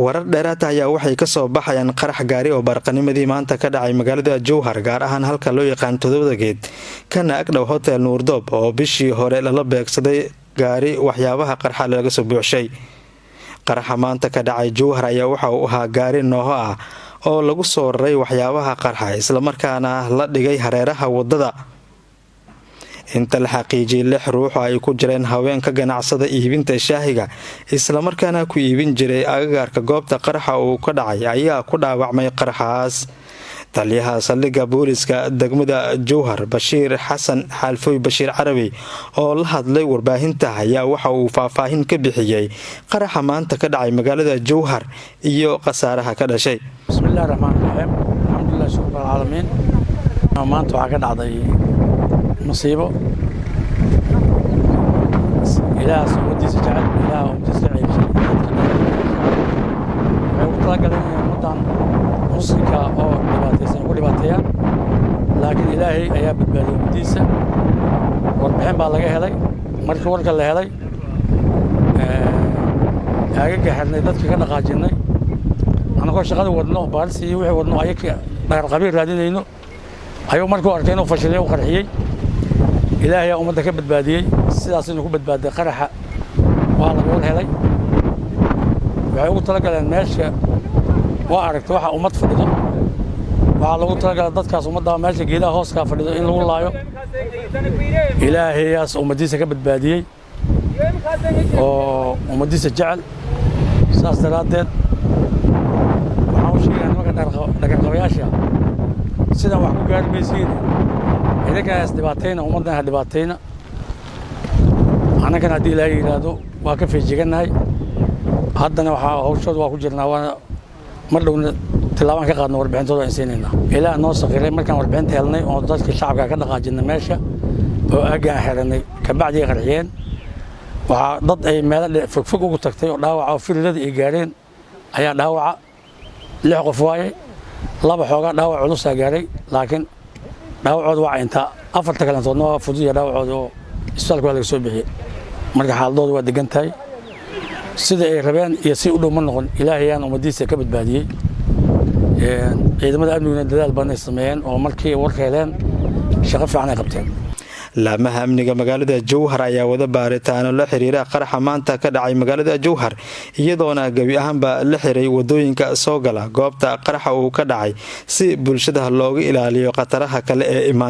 warar dheeraad ayaa waxay ka soo baxayaan qarax gaari oo barqanimadii maanta ka dhacay magaalada Jowhar gaar ahaan halka loo yaqaan Todobada Geed kana agdhow Hotel Nuurdoob oo bishii hore lala beegsaday gaari waxyaabaha qarxa laga soo buuxshay. Qaraxa maanta ka dhacay Jowhar ayaa waxa uu ahaa gaari nooho ah oo lagu soo raray waxyaabaha qarxa isla markaana la dhigay hareeraha wadada. Inta la xaqiijiyay 6 ruux ay ku jireen haweenka ganacsada iibinta shaahiga isla markaana ku iibin jiray agagaarka goobta qaraxa uu ka dhacay ayaa ku dhaawacmay qaraxaas. Taliyaha saldhigga booliska degmada Jowhar Bashiir Xasan Xalfooy Bashiir Carabi oo la hadlay warbaahinta ayaa waxa uu faahfaahin ka bixiyay qaraxa maanta ka dhacay magaalada Jowhar iyo qasaaraha ka dhashay. Bismillahirrahmanirrahiim. Alxamdulillah shukran caalamiin. Maanta waxa ka dhacday مصيبة إله سعودي سجعل إله أمتس عيش وطلق لنا مطعم مصيكا أو لباتيسان ولباتيا لكن إلهي أياب بالبالي أمتيسة والبحين بالغي هلي مركي ورقا اللي هلي أجاك حرني دادك كان قاجيني أنا كو شغالي ودنو بارسي وحي ودنو أيك غير قبيل رادينينو أيو مركو أرتينو فشلي وقرحيي إلهي أمدك بدبادي سياسي إنه بدبادي قرحة وأنا بقول هلي وعيو طلق للماشي وأعرف توحى أمد فريدو وعلى طلق للدكاس أمدها ماشي جيدا هوسكا فريدو إن الله يو إلهي ياس أمديسك بدبادي وأمديس الجعل ساس ترادد وحاوشي يعني ما كان قوياشا سيدا وحكو قال بيسيني إذا كان دباتينا ومدنا دباتينا أنا كان هدي لا يرادو واقف في جيجناي هادنا وحوشود واكو جرنا وانا مرلو تلاوان كقادنا 40 todoba insiinayna ilaa noo saqiray markaan 40 helnay oo dadka shacabka ka dhaqaajinay meesha oo aaga xiranay ka bacdi qarxiyeen waxa dad ay meel fog ugu tagtay oo dhaawac oo firilada ay gaareen ayaa dhaawaca 6 qof waayay laba xooga dhaawac culus gaaray laakiin dhaawacooda waa inta 4 kalantoodna waa fududiya dhaawacooda oo isbitaalka laga soo bixiyay marka xaaladoodu waa degan tahay sida ay rabeen iyo si u dhow ma noqon ilaahay aan umadiisa ka badbaadiyay ciidamada amniga dadaal badan sameeyeen oo markii warkeedeen shaqo fiican ay qabteen laamaha amniga magaalada Jowhar ayaa wada baaritaano la xiriira qaraxa maanta ka dhacay magaalada Jowhar iyadoona gabi ahaanba la xiray wadooyinka soo gala goobta qaraxa uu ka dhacay si bulshada looga ilaaliyo qataraha kale ee imaan